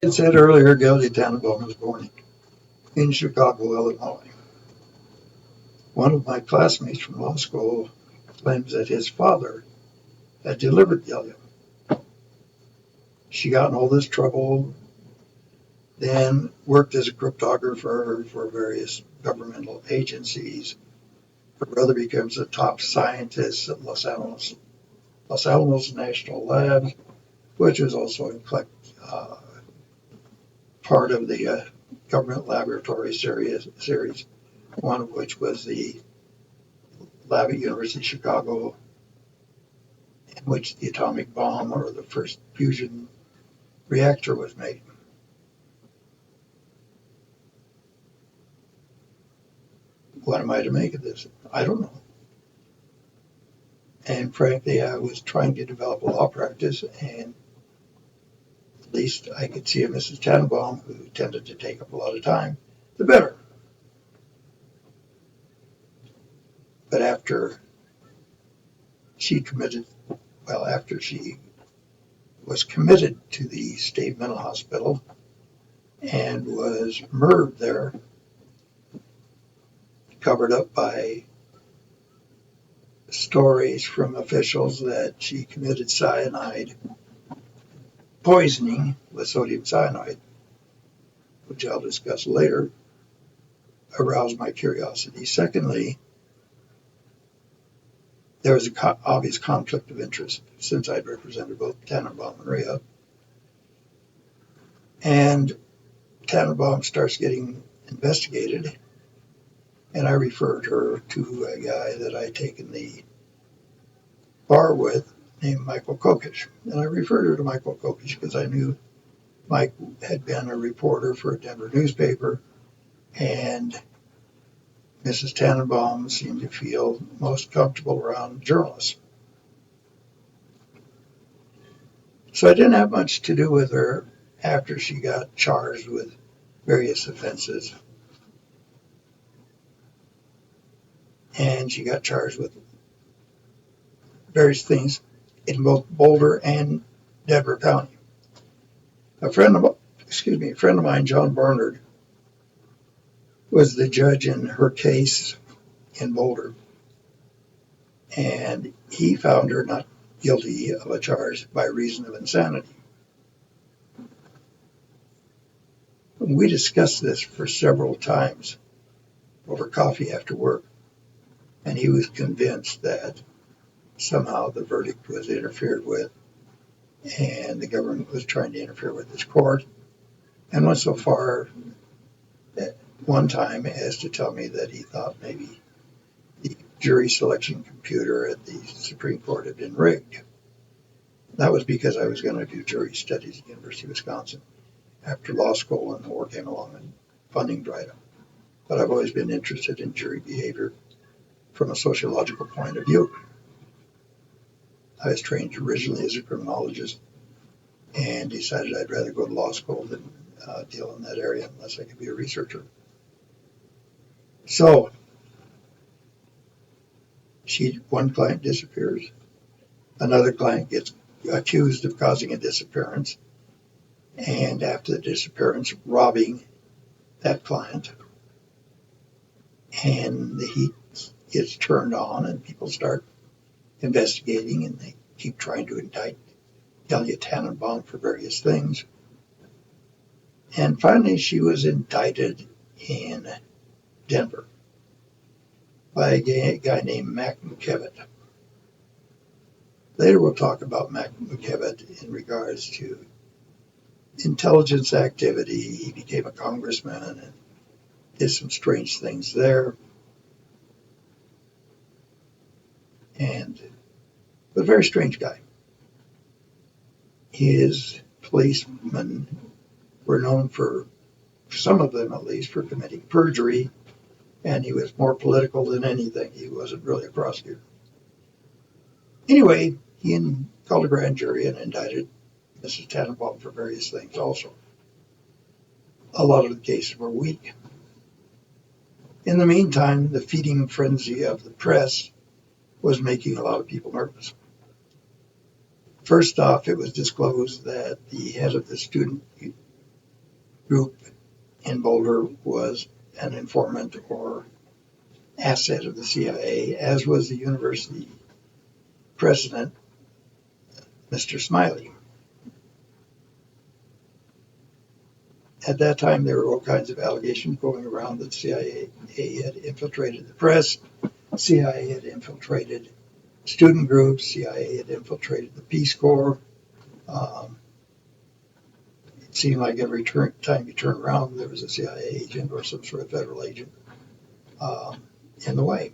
It said earlier, Gildy Tannenbaum was born in Chicago, Illinois. One of my classmates from law school claims that his father had delivered Gilliam. She got in all this trouble, then worked as a cryptographer for various governmental agencies. Her brother becomes a top scientist at Los Alamos National Lab, which is also uh, part of the government laboratory series, one of which was the lab at University of Chicago, in which the atomic bomb or the first fusion reactor was made. What am I to make of this? I don't know. And frankly, I was trying to develop a law practice, and at least I could see a Mrs. Tannenbaum, who tended to take up a lot of time, the better. But after she was committed to the state mental hospital and was murdered there, covered up by stories from officials that she committed cyanide poisoning with sodium cyanide, which I'll discuss later, aroused my curiosity. Secondly, there was an obvious conflict of interest since I'd represented both Tannenbaum and Rhea. And Tannenbaum starts getting investigated, and I referred her to a guy that I'd taken the bar with named Michael Kokish. And I referred her to Michael Kokish because I knew Mike had been a reporter for a Denver newspaper, and Mrs. Tannenbaum seemed to feel most comfortable around journalists. So I didn't have much to do with her after she got charged with various offenses. And she got charged with various things in both Boulder and Denver County. A friend of mine, John Barnard, was the judge in her case in Boulder, and he found her not guilty of a charge by reason of insanity. We discussed this for several times over coffee after work, and he was convinced that somehow the verdict was interfered with and the government was trying to interfere with his court, and went so far at one time as to tell me that he thought maybe the jury selection computer at the Supreme Court had been rigged. That was because I was going to do jury studies at the University of Wisconsin after law school, and the war came along and funding dried up. But I've always been interested in jury behavior from a sociological point of view. I was trained originally as a criminologist and decided I'd rather go to law school than deal in that area unless I could be a researcher. So one client disappears. Another client gets accused of causing a disappearance, and after the disappearance, robbing that client. And the heat gets turned on, and people start investigating, and they keep trying to indict Delia Tannenbaum for various things. And finally, she was indicted in Denver by a guy named Mac McKevitt. Later, we'll talk about Mac McKevitt in regards to intelligence activity. He became a congressman and did some strange things there. And a very strange guy. His policemen were known for, some of them at least, for committing perjury, and he was more political than anything. He wasn't really a prosecutor. Anyway, he called a grand jury and indicted Mrs. Tannenbaum for various things also. A lot of the cases were weak. In the meantime, the feeding frenzy of the press was making a lot of people nervous. First off, it was disclosed that the head of the student group in Boulder was an informant or asset of the CIA, as was the university president, Mr. Smiley. At that time, there were all kinds of allegations going around that the CIA had infiltrated the press, CIA had infiltrated student groups, CIA had infiltrated the Peace Corps. Um, it seemed like every time you turn around, there was a CIA agent or some sort of federal agent in the way.